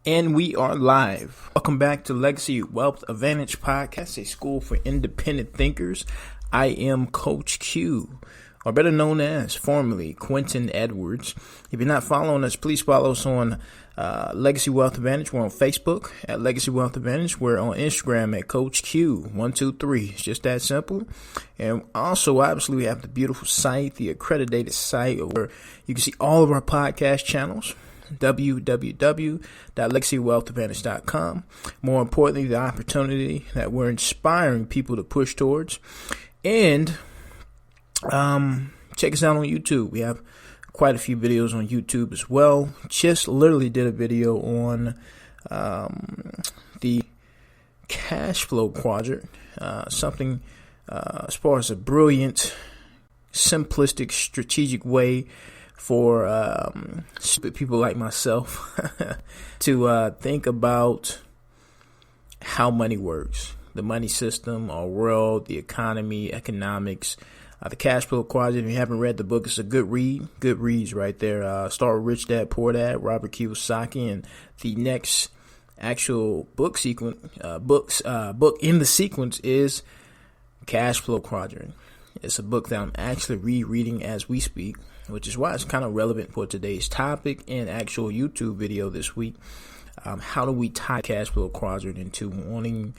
And we are live. Welcome back to Legacy Wealth Advantage Podcast, a school for independent thinkers. I am Coach Q, or better known as formerly Quentin Edwards. If you're not following us, please follow us on Legacy Wealth Advantage. We're on Facebook at Legacy Wealth Advantage. We're on Instagram at Coach Q123. It's just that simple. And also, obviously, we have the beautiful site, the accredited site, where you can see all of our podcast channels. www.legacywealthadvantage.com. More importantly, the opportunity that we're inspiring people to push towards. And check us out on YouTube. We have quite a few videos on YouTube as well. Just literally did a video on the cash flow quadrant, something as far as a brilliant, simplistic, strategic way for stupid people like myself to think about how money works, the money system, our world, the economy, economics, the cash flow quadrant. If you haven't read the book, it's a good read. Good reads right there. Start with Rich Dad, Poor Dad, Robert Kiyosaki, and the next actual book book in the sequence is Cash Flow Quadrant. It's a book that I'm actually rereading as we speak, which is why it's kind of relevant for today's topic and actual YouTube video this week. How do we tie cash flow quadrant into wanting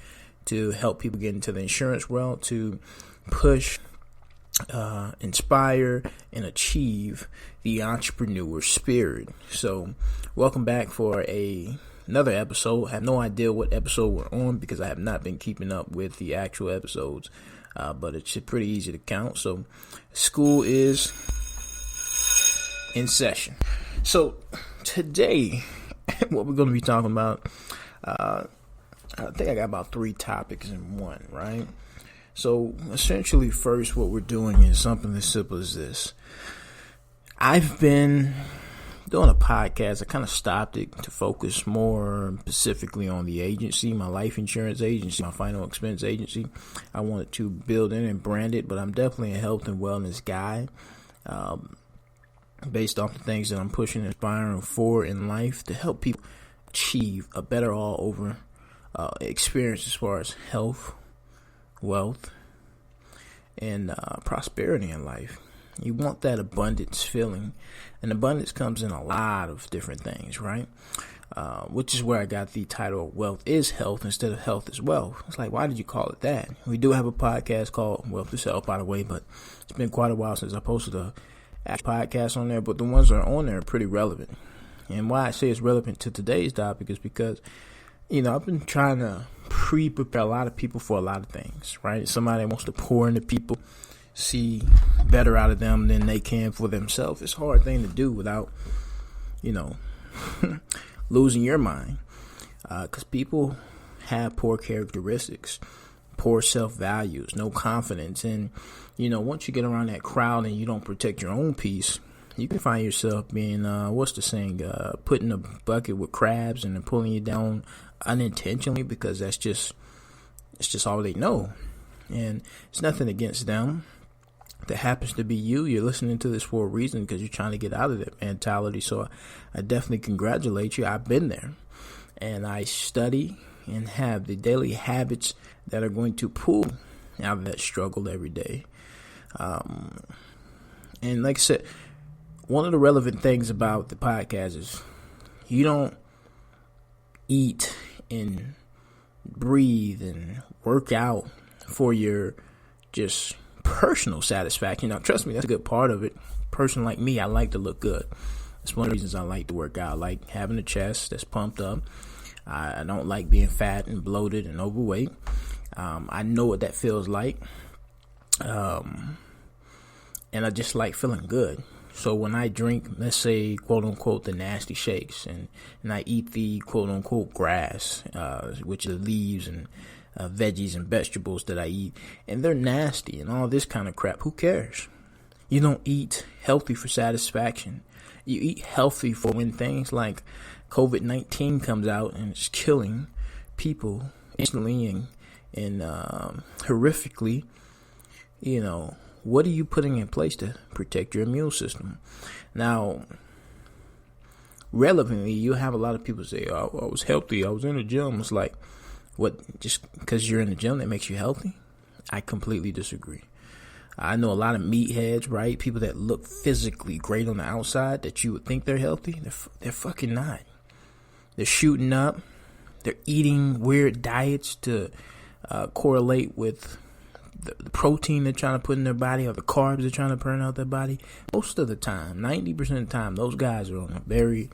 to help people get into the insurance world, to push, inspire, and achieve the entrepreneur spirit? So welcome back for another episode. I have no idea what episode we're on because I have not been keeping up with the actual episodes. But it's pretty easy to count. So school is in session. So today, what we're going to be talking about, I think I got about 3 topics in one, right? So essentially, first, what we're doing is something as simple as this. I've been doing a podcast. I kind of stopped it to focus more specifically on the agency, my life insurance agency, my final expense agency. I wanted to build in and brand it, but I'm definitely a health and wellness guy. Based off the things that I'm pushing and inspiring for in life to help people achieve a better all over experience as far as health, wealth, and prosperity in life. You want that abundance feeling, and abundance comes in a lot of different things, right? Which is where I got the title Wealth is Health instead of Health is Wealth. It's like, why did you call it that? We do have a podcast called Wealth is Health, by the way, but it's been quite a while since I posted a actual podcast on there, but the ones that are on there are pretty relevant. And why I say it's relevant to today's topic is because, I've been trying to prepare a lot of people for a lot of things, right? Somebody wants to pour into people, see better out of them than they can for themselves. It's a hard thing to do without, losing your mind. Because people have poor characteristics, poor self-values, no confidence. And, once you get around that crowd and you don't protect your own peace, you can find yourself being, put in a bucket with crabs and then pulling you down unintentionally because it's just all they know. And it's nothing against them. That happens to be you. You're listening to this for a reason because you're trying to get out of that mentality. So I definitely congratulate you. I've been there, and I study and have the daily habits that are going to pull out of that struggle every day. And like I said, one of the relevant things about the podcast is you don't eat and breathe and work out for your just personal satisfaction. Now, trust me, that's a good part of it. Person like me, I like to look good. That's one of the reasons I like to work out. I like having a chest that's pumped up. I don't like being fat and bloated and overweight. I know what that feels like. And I just like feeling good. So when I drink, let's say, quote unquote, the nasty shakes, and I eat the quote unquote grass, which are leaves and veggies and vegetables that I eat, and they're nasty and all this kind of crap, who cares? You don't eat healthy for satisfaction. You eat healthy for when things like COVID-19 comes out and it's killing people instantly and horrifically. What are you putting in place to protect your immune system? Now, relevantly, you have a lot of people say, oh, I was healthy, I was in the gym. It's like, what, just because you're in the gym that makes you healthy? I completely disagree. I know a lot of meatheads, right? People that look physically great on the outside that you would think they're healthy. They're fucking not. They're shooting up. They're eating weird diets to correlate with the protein they're trying to put in their body or the carbs they're trying to burn out their body. Most of the time, 90% of the time, those guys are on a very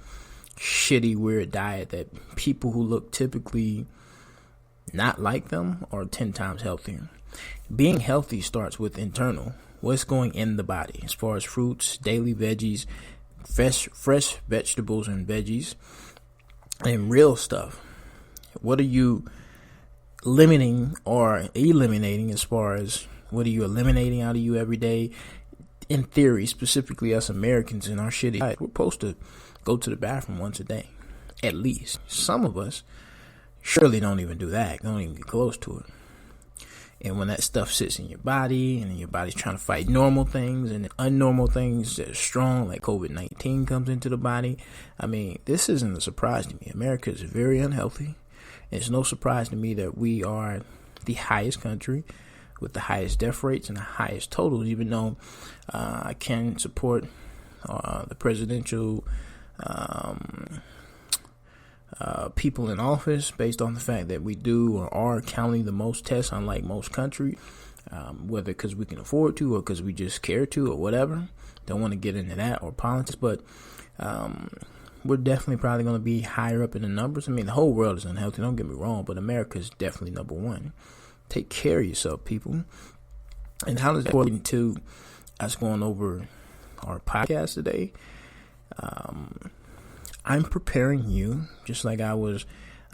shitty, weird diet that people who look typically not like them are 10 times healthier. Being healthy starts with internal. What's going in the body as far as fruits, daily veggies, fresh vegetables and veggies, and real stuff. What are you limiting or eliminating as far as what are you eliminating out of you every day? In theory, specifically us Americans in our shitty life, we're supposed to go to the bathroom once a day, at least. Some of us surely don't even do that, don't even get close to it. And when that stuff sits in your body and your body's trying to fight normal things and unnormal things that are strong, like COVID-19 comes into the body, I mean, this isn't a surprise to me. America is very unhealthy. It's no surprise to me that we are the highest country with the highest death rates and the highest totals, even though I can support the presidential people in office based on the fact that we do or are counting the most tests, unlike most countries, whether because we can afford to or because we just care to or whatever. Don't want to get into that or politics, but we're definitely probably going to be higher up in the numbers. I mean, the whole world is unhealthy, don't get me wrong, but America is definitely number one. Take care of yourself, people. And how does that relate into us going over our podcast today? I'm preparing you, just like I was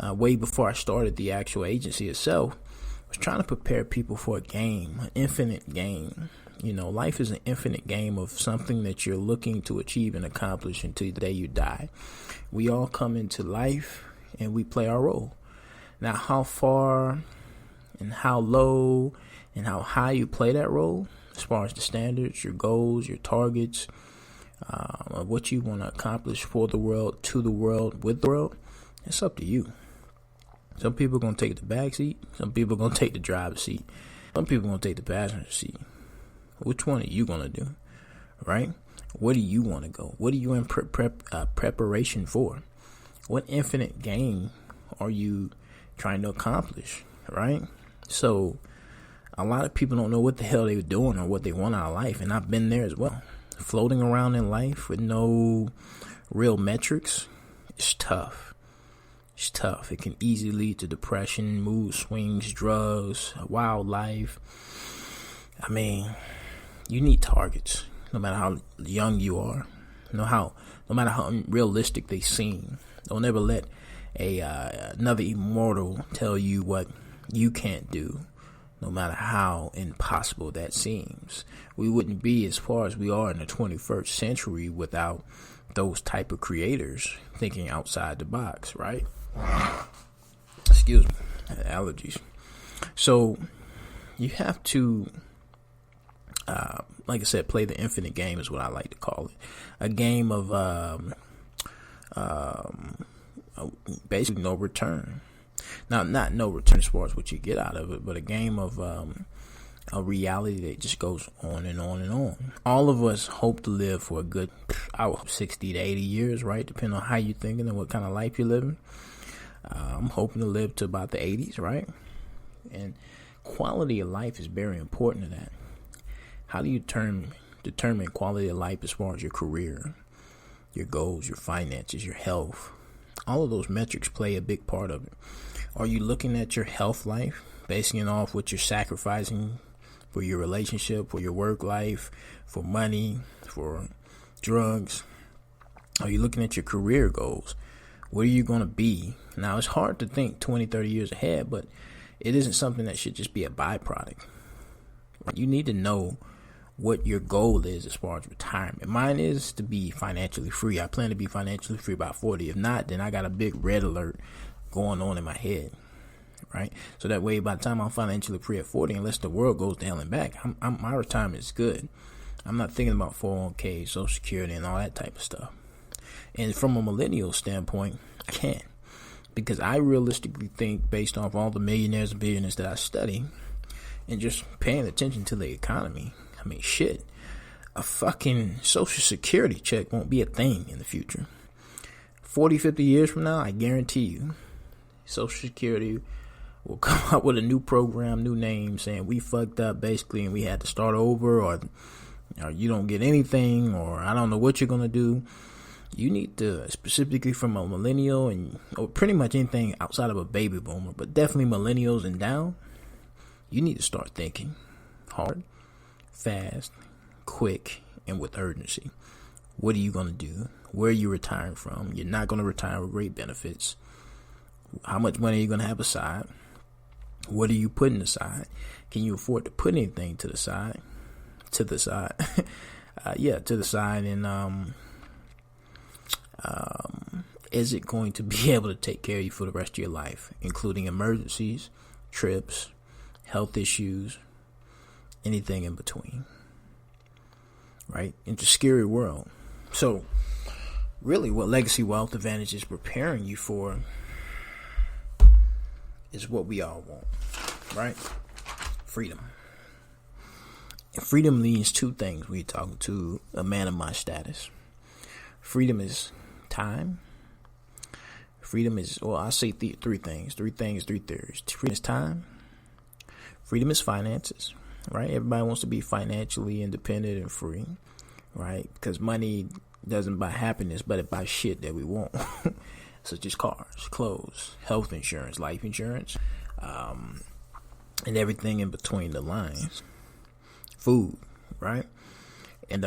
way before I started the actual agency itself. I was trying to prepare people for a game, an infinite game. You know, life is an infinite game of something that you're looking to achieve and accomplish until the day you die. We all come into life and we play our role. Now, how far and how low and how high you play that role, as far as the standards, your goals, your targets, of what you want to accomplish for the world, to the world, with the world, it's up to you. Some people are going to take the back seat. Some people are going to take the driver's seat. Some people are going to take the passenger seat. Which one are you going to do, right? Where do you want to go? What are you in preparation for? What infinite game are you trying to accomplish, right? So a lot of people don't know what the hell they're doing or what they want out of life, and I've been there as well. Floating around in life with no real metrics, it's tough. It's tough. It can easily lead to depression, mood swings, drugs, wild life. I mean, you need targets, no matter how young you are. No matter how unrealistic they seem. Don't ever let another immortal tell you what you can't do. No matter how impossible that seems. We wouldn't be as far as we are in the 21st century without those type of creators thinking outside the box, right? Excuse me, allergies. So you have to, like I said, play the infinite game is what I like to call it. A game of basically no return. Now, not no return as far as what you get out of it, but a game of a reality that just goes on and on and on. All of us hope to live for a good, 60 to 80 years, right? Depending on how you're thinking and what kind of life you're living. I'm hoping to live to about the 80s, right? And quality of life is very important to that. How do you determine quality of life as far as your career, your goals, your finances, your health? All of those metrics play a big part of it. Are you looking at your health life, basing it off what you're sacrificing for your relationship, for your work life, for money, for drugs? Are you looking at your career goals? Where are you going to be? Now, it's hard to think 20, 30 years ahead, but it isn't something that should just be a byproduct. You need to know what your goal is as far as retirement. Mine is to be financially free. I plan to be financially free by 40. If not, then I got a big red alert going on in my head, right? So that way, by the time I'm financially free at 40, unless the world goes to hell and back, my retirement is good. I'm not thinking about 401k, Social Security, and all that type of stuff. And from a millennial standpoint, I can't. Because I realistically think, based off all the millionaires and billionaires that I study, and just paying attention to the economy, I mean, shit, a fucking social security check won't be a thing in the future. 40, 50 years from now, I guarantee you, social security will come up with a new program, new name, saying we fucked up basically and we had to start over, or you don't get anything, or I don't know what you're going to do. You need to, specifically from a millennial or pretty much anything outside of a baby boomer, but definitely millennials and down, you need to start thinking hard, fast, quick, and with urgency. What are you going to do? Where are you retiring from? You're not going to retire with great benefits. How much money are you going to have aside? What are you putting aside? Can you afford to put anything to the side? To the side. And is it going to be able to take care of you for the rest of your life, including emergencies, trips, health issues, anything in between? Right? It's a scary world. So, really, what Legacy Wealth Advantage is preparing you for is what we all want, right? Freedom. And freedom means two things when you're talking to a man of my status. Freedom is time. Freedom is, well, I say three things. Three theories. Freedom is time. Freedom is finances, right? Everybody wants to be financially independent and free, right? Because money doesn't buy happiness, but it buys shit that we want. Such as cars, clothes, health insurance, life insurance, and everything in between the lines. Food, right? And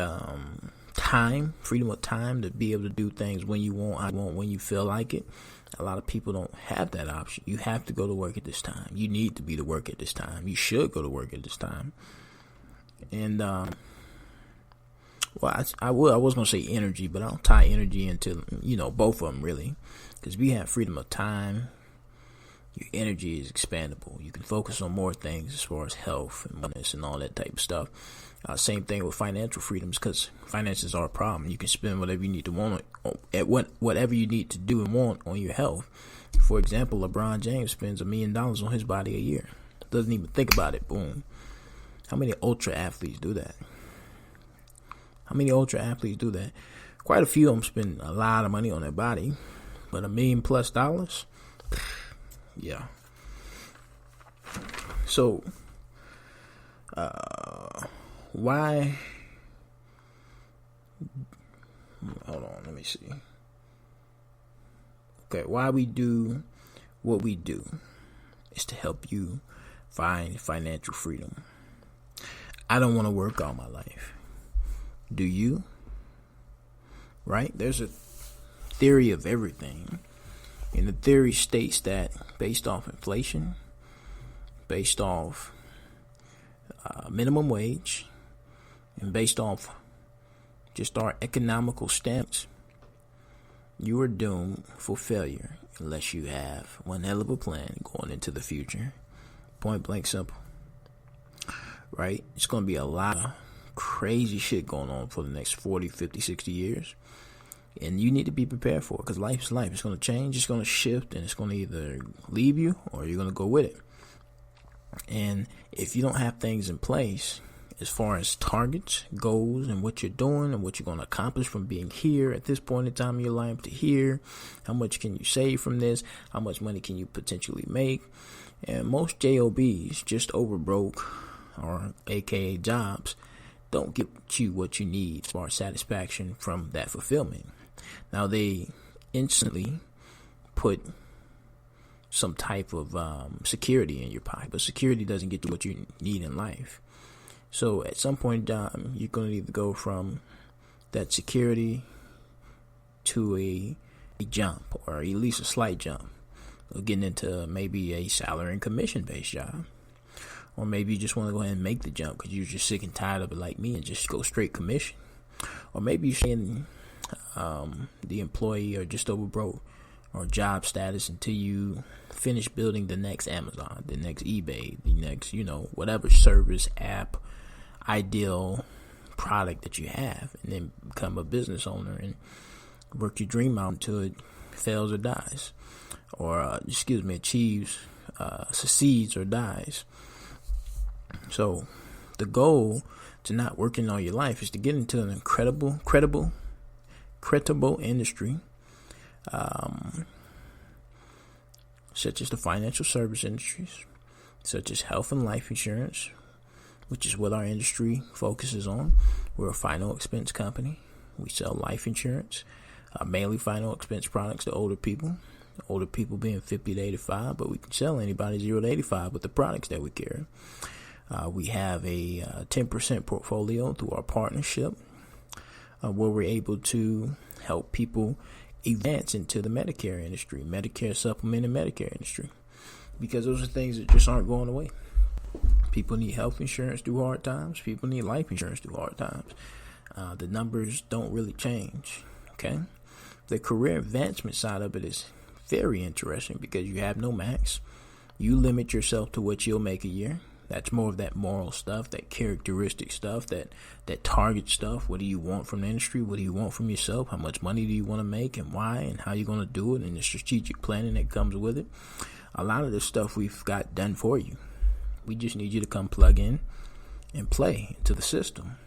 time, freedom of time to be able to do things when you want, when you feel like it. A lot of people don't have that option. You have to go to work at this time. You need to be to work at this time. You should go to work at this time. And I was going to say energy, but I don't tie energy into, both of them really. Because if you have freedom of time, your energy is expandable. You can focus on more things as far as health and wellness and all that type of stuff. Same thing with financial freedoms, because finances are a problem. You can spend whatever you need to want at whatever you need to do and want on your health. For example, LeBron James spends $1 million on his body a year. Doesn't even think about it. Boom. How many ultra athletes do that? Quite a few of them spend a lot of money on their body, but $1 million plus, yeah. So, why? Hold on, let me see. Okay, why we do what we do is to help you find financial freedom. I don't want to work all my life. Do you? Right? There's a theory of everything. And the theory states that based off inflation, based off minimum wage, and based off just our economical stance, you are doomed for failure unless you have one hell of a plan going into the future. Point blank simple. Right? It's going to be a lot of crazy shit going on for the next 40, 50, 60 years. And you need to be prepared for it, because life is life. It's going to change, it's going to shift, and it's going to either leave you or you're going to go with it. And if you don't have things in place as far as targets, goals, and what you're doing and what you're going to accomplish from being here at this point in time in your life to here, how much can you save from this? How much money can you potentially make? And most JOBs, just over broke, or AKA jobs, don't get you what you need as far as satisfaction from that fulfillment. Now, they instantly put some type of security in your pocket, but security doesn't get you what you need in life. So at some point in time, you're going to either go from that security to a jump, or at least a slight jump, or getting into maybe a salary and commission based job. Or maybe you just want to go ahead and make the jump because you're just sick and tired of it like me and just go straight commission. Or maybe you're saying the employee or just over broke or job status until you finish building the next Amazon, the next eBay, the next, whatever service, app, ideal product that you have, and then become a business owner and Work your dream out until it fails or dies, or achieves, succeeds or dies. So the goal to not working all your life is to get into an credible industry, such as the financial service industries, such as health and life insurance, which is what our industry focuses on. We're a final expense company. We sell life insurance, mainly final expense products to older people being 50 to 85, but we can sell anybody 0 to 85 with the products that we carry. We have a 10% portfolio through our partnership, where we're able to help people advance into the Medicare industry, Medicare supplement and Medicare industry, because those are things that just aren't going away. People need health insurance through hard times. People need life insurance through hard times. The numbers don't really change. Okay. The career advancement side of it is very interesting because you have no max. You limit yourself to what you'll make a year. That's more of that moral stuff, that characteristic stuff, that target stuff. What do you want from the industry? What do you want from yourself? How much money do you want to make, and why, and how you're going to do it, and the strategic planning that comes with it. A lot of this stuff we've got done for you. We just need you to come plug in and play into the system.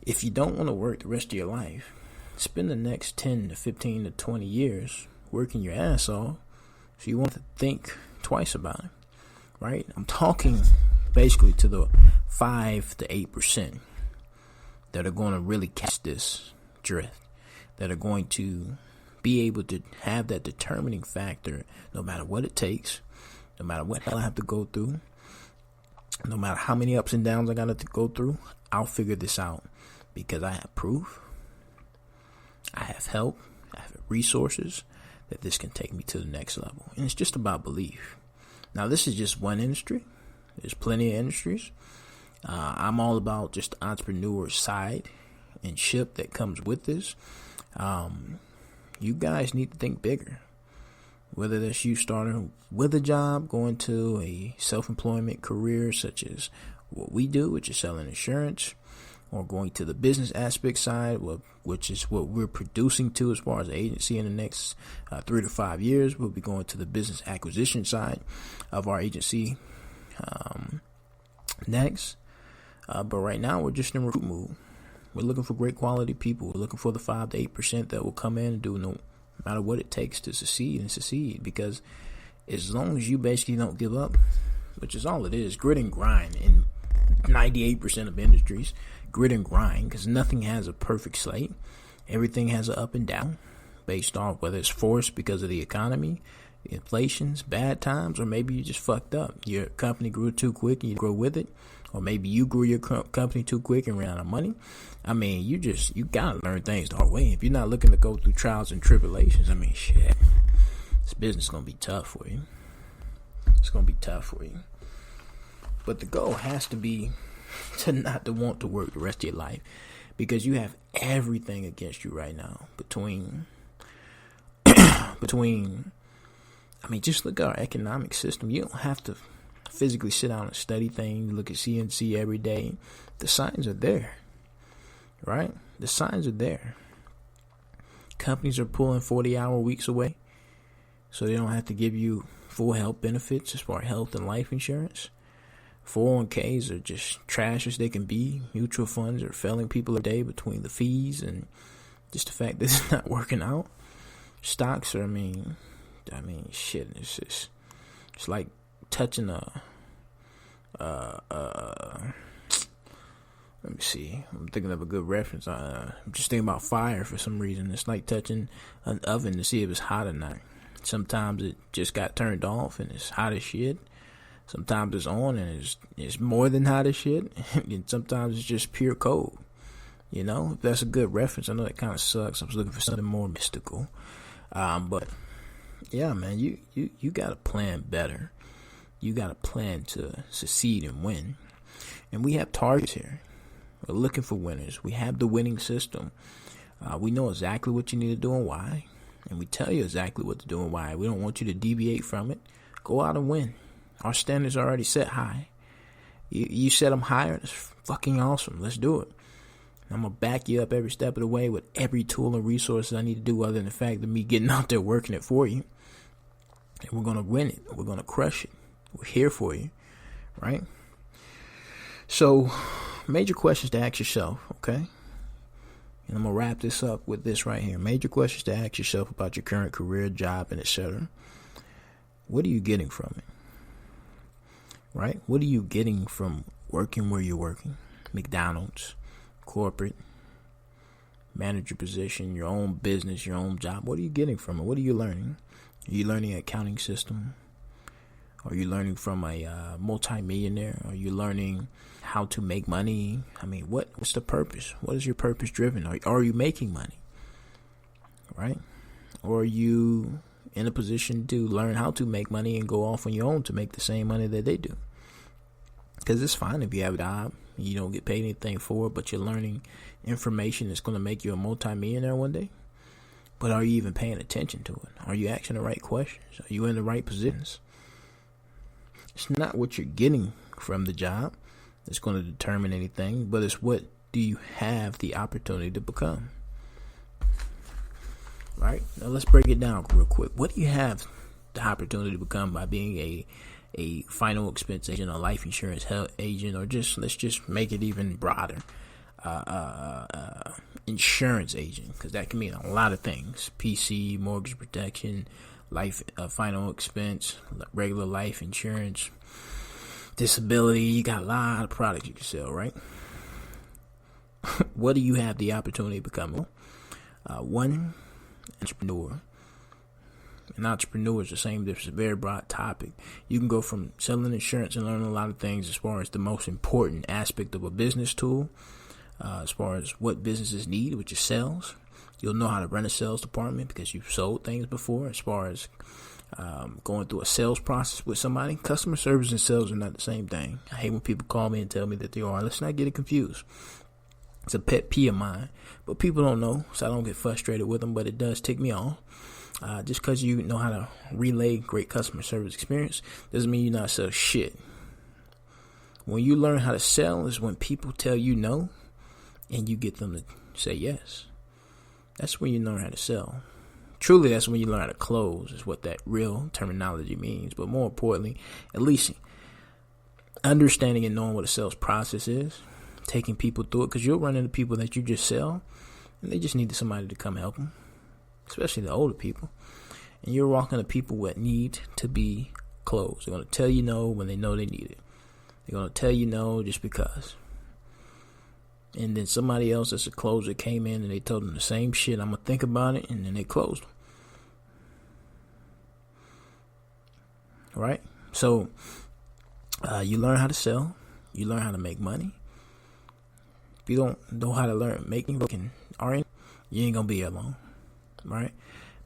If you don't want to work the rest of your life, spend the next 10 to 15 to 20 years working your ass off, so you want to think twice about it. Right? I'm talking basically to the 5 to 8% that are going to really catch this drift, that are going to be able to have that determining factor no matter what it takes, no matter what hell I have to go through, no matter how many ups and downs I got to go through. I'll figure this out because I have proof, I have help, I have resources that this can take me to the next level. And it's just about belief. Now, this is just one industry. There's plenty of industries. I'm all about just the entrepreneur side and ship that comes with this. You guys need to think bigger. Whether that's you starting with a job, going to a self-employment career such as what we do, which is selling insurance, or going to the business aspect side, which is what we're producing to as far as the agency in the next 3 to 5 years. We'll be going to the business acquisition side of our agency next. But right now, we're just in recruit mode. We're looking for great quality people. We're looking for the 5 to 8% that will come in and do no matter what it takes to succeed. Because as long as you basically don't give up, which is all it is, grit and grind in 98% of industries, grit and grind, because nothing has a perfect slate. Everything has an up and down based on whether it's forced because of the economy, the inflations, bad times, or maybe you just fucked up. Your company grew too quick and you grow with it, or maybe you grew your company too quick and ran out of money. I mean, you gotta learn things the hard way. If you're not looking to go through trials and tribulations, I mean, shit, this business is gonna be tough for you. It's gonna be tough for you. But the goal has to be to not to want to work the rest of your life, because you have everything against you right now. Between, I mean, just look at our economic system. You don't have to physically sit down and study things, look at CNC every day. The signs are there, right? The signs are there. Companies are pulling 40-hour weeks away, so they don't have to give you full health benefits as far as health and life insurance. 401ks are just trash as they can be. Mutual funds are failing people a day between the fees and just the fact that it's not working out. Stocks are, I mean, shit. It's like touching let me see. I'm thinking of a good reference. I'm just thinking about fire for some reason. It's like touching an oven to see if it's hot or not. Sometimes it just got turned off and it's hot as shit. Sometimes it's on and it's more than hot as shit. And sometimes it's just pure cold. You know, if that's a good reference. I know that kind of sucks. I was looking for something more mystical. But yeah, man, you got to plan better. You got to plan to succeed and win. And we have targets here. We're looking for winners. We have the winning system. We know exactly what you need to do and why. And we tell you exactly what to do and why. We don't want you to deviate from it. Go out and win. Our standards are already set high. You set them higher. That's fucking awesome. Let's do it. I'm going to back you up every step of the way with every tool and resources I need to do other than the fact of me getting out there working it for you. And we're going to win it. We're going to crush it. We're here for you, right? So, major questions to ask yourself, okay? And I'm going to wrap this up with this right here. Major questions to ask yourself about your current career, job, and etc. What are you getting from it? Right? What are you getting from working where you're working? McDonald's, corporate, manager position, your own business, your own job. What are you getting from it? What are you learning? Are you learning an accounting system? Are you learning from a multi-millionaire? Are you learning how to make money? I mean, what's the purpose? What is your purpose driven? Are you making money? Right? Or are you in a position to learn how to make money and go off on your own to make the same money that they do? Because it's fine if you have a job, you don't get paid anything for it, but you're learning information that's going to make you a multi-millionaire one day. But are you even paying attention to it? Are you asking the right questions? Are you in the right positions? It's not what you're getting from the job that's going to determine anything, but it's what do you have the opportunity to become. Right? Now let's break it down real quick. What do you have the opportunity to become by being a final expense agent, a life insurance agent, or let's just make it even broader, insurance agent, because that can mean a lot of things. PC, mortgage protection, life, final expense, regular life insurance, disability. You got a lot of products you can sell, right? What do you have the opportunity to become? One, entrepreneur. An entrepreneur is the same difference. It's a very broad topic. You can go from selling insurance and learning a lot of things as far as the most important aspect of a business tool, as far as what businesses need, which is sales. You'll know how to run a sales department because you've sold things before. As far as going through a sales process with somebody, customer service and sales are not the same thing. I hate when people call me and tell me that they are. Let's not get it confused. It's a pet peeve of mine, but people don't know, so I don't get frustrated with them, but it does tick me off. Just because you know how to relay great customer service experience doesn't mean you know how to sell shit. When you learn how to sell is when people tell you no and you get them to say yes. That's when you learn how to sell. Truly, that's when you learn how to close, is what that real terminology means. But more importantly, at least understanding and knowing what a sales process is, taking people through it, because you'll run into people that you just sell and they just need somebody to come help them, especially the older people. And you're walking to people that need to be closed. They're going to tell you no when they know they need it. They're going to tell you no just because. And then somebody else that's a closer came in and they told them the same shit. I'm going to think about it, and then they closed. Right? So, you learn how to sell. You learn how to make money. If you don't know how to learn making, you ain't going to be here long. Right?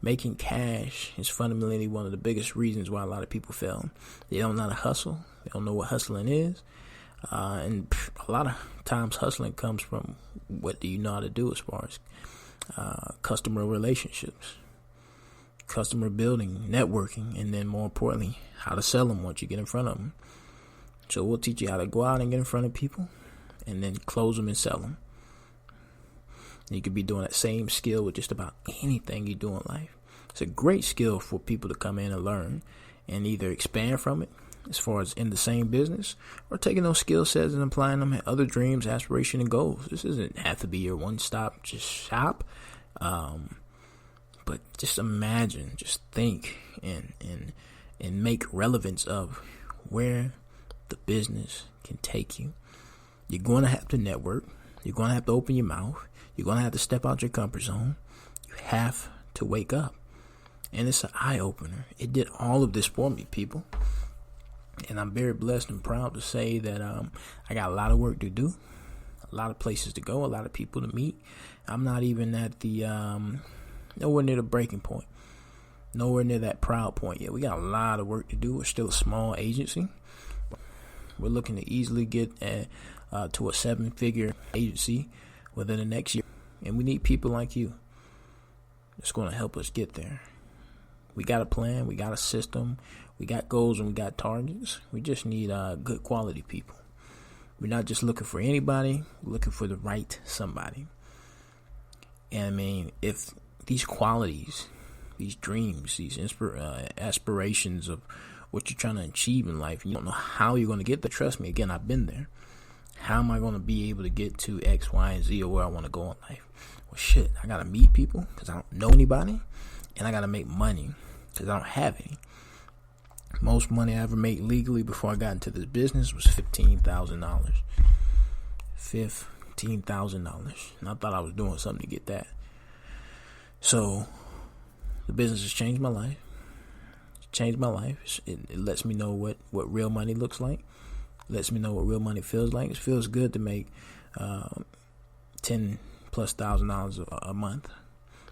Making cash is fundamentally one of the biggest reasons why a lot of people fail. They don't know how to hustle. They don't know what hustling is. And a lot of times hustling comes from what do you know how to do as far as customer relationships, customer building, networking, and then more importantly, how to sell them once you get in front of them. So we'll teach you how to go out and get in front of people and then close them and sell them. You could be doing that same skill with just about anything you do in life. It's a great skill for people to come in and learn and either expand from it as far as in the same business, or taking those skill sets and applying them at other dreams, aspiration, and goals. This doesn't have to be your one-stop just shop, but just imagine, just think, and make relevance of where the business can take you. You're going to have to network. You're going to have to open your mouth. You're going to have to step out your comfort zone. You have to wake up, and it's an eye-opener. It did all of this for me, people. And I'm very blessed and proud to say that I got a lot of work to do, a lot of places to go, a lot of people to meet. I'm not even at the nowhere near the breaking point, nowhere near that proud point yet. We got a lot of work to do. We're still a small agency. We're looking to easily get to a 7-figure agency within the next year, and we need people like you that's going to help us get there. We got a plan, we got a system, we got goals, and we got targets. We just need good quality people. We're not just looking for anybody, we're looking for the right somebody. And I mean, if these qualities, these dreams, these aspirations of what you're trying to achieve in life, and you don't know how you're going to get there, trust me, again, I've been there. How am I going to be able to get to X, Y, and Z, or where I want to go in life? Well, shit, I got to meet people because I don't know anybody, and I got to make money because I don't have any. Most money I ever made legally before I got into this business was $15,000. $15,000. And I thought I was doing something to get that. So, the business has changed my life. It's changed my life. It lets me know what real money looks like. It lets me know what real money feels like. It feels good to make $10,000+ a month.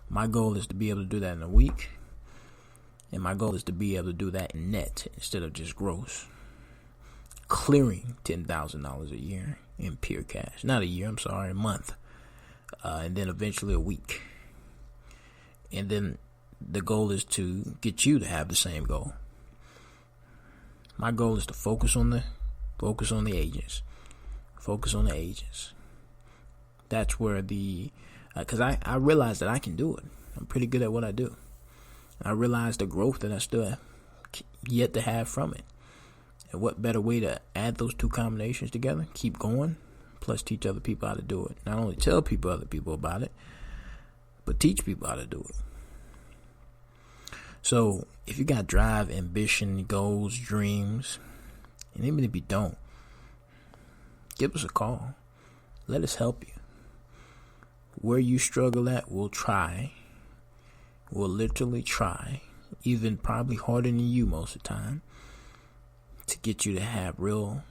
My goal is to be able to do that in a week. And my goal is to be able to do that in net instead of just gross. Clearing $10,000 a year in pure cash. Not a year, I'm sorry, a month. And then eventually a week. And then the goal is to get you to have the same goal. My goal is to focus on the agents. Focus on the agents. That's where because I realize that I can do it. I'm pretty good at what I do. I realize the growth that I still have yet to have from it. And what better way to add those two combinations together, keep going, plus teach other people how to do it. Not only tell other people about it, but teach people how to do it. So if you got drive, ambition, goals, dreams, and even if you don't, give us a call. Let us help you. Where you struggle at, we'll try. We'll literally try, even probably harder than you most of the time, to get you to have real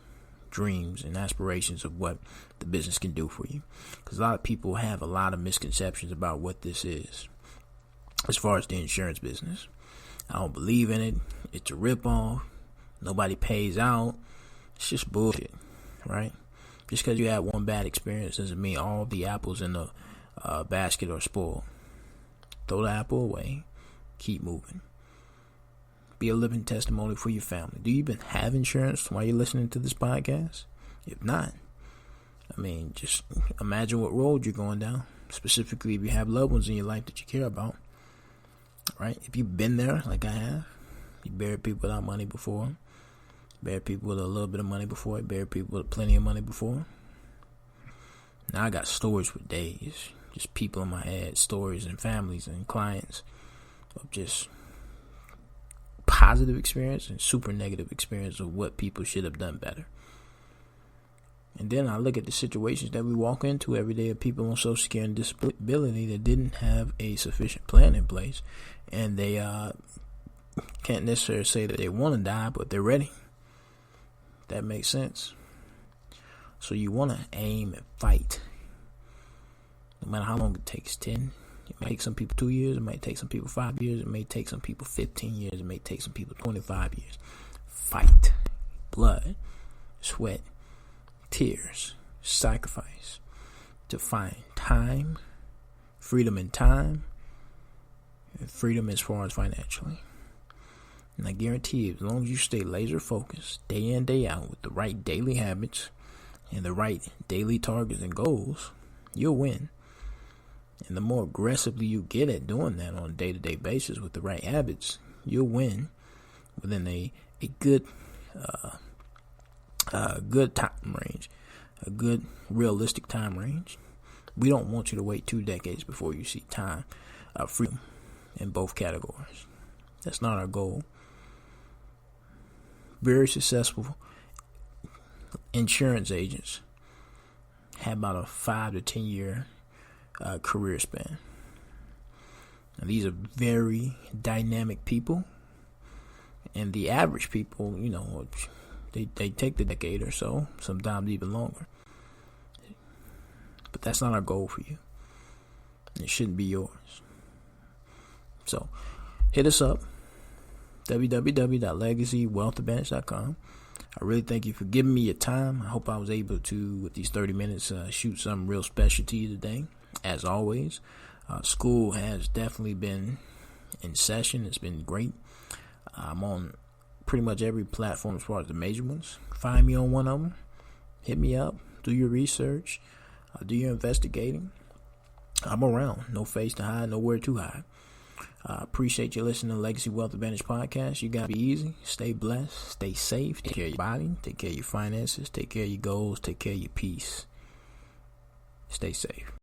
dreams and aspirations of what the business can do for you. Because a lot of people have a lot of misconceptions about what this is as far as the insurance business. I don't believe in it. It's a ripoff. Nobody pays out. It's just bullshit, right? Just because you had one bad experience doesn't mean all the apples in the basket are spoiled. Throw the apple away. Keep moving. Be a living testimony for your family. Do you even have insurance while you're listening to this podcast? If not, I mean, just imagine what road you're going down. Specifically, if you have loved ones in your life that you care about. Right? If you've been there, like I have, you buried people without money before. Buried people with a little bit of money before. Buried people with plenty of money before. Now I got stories for days. Just people in my head, stories and families and clients of just positive experience and super negative experience of what people should have done better. And then I look at the situations that we walk into every day of people on Social Security and disability that didn't have a sufficient plan in place. And they can't necessarily say that they want to die, but they're ready. That makes sense. So you want to aim and fight. No matter how long it takes, 10. It may take some people 2 years. It may take some people 5 years. It may take some people 15 years. It may take some people 25 years. Fight. Blood. Sweat. Tears. Sacrifice. To find time. Freedom in time. And freedom as far as financially. And I guarantee you, as long as you stay laser focused, day in, day out, with the right daily habits and the right daily targets and goals, you'll win. And the more aggressively you get at doing that on a day-to-day basis with the right habits, you'll win within a good time range, a good realistic time range. We don't want you to wait 2 decades before you see time, freedom in both categories. That's not our goal. Very successful insurance agents have about a 5 to 10 year career span. Now, these are very dynamic people, and the average people, you know, they take the decade or so, sometimes even longer. But that's not our goal for you. It shouldn't be yours. So hit us up, www.legacywealthadvantage.com. I really thank you for giving me your time. I hope I was able to, with these 30 minutes, shoot something real special to you today. As always, school has definitely been in session. It's been great. I'm on pretty much every platform as far as the major ones. Find me on one of them. hit me up. Do your research. Do your investigating. I'm around. No face to hide. Nowhere to hide. Appreciate you listening to Legacy Wealth Advantage Podcast. You got to be easy. Stay blessed. Stay safe. Take care of your body. Take care of your finances. Take care of your goals. Take care of your peace. Stay safe.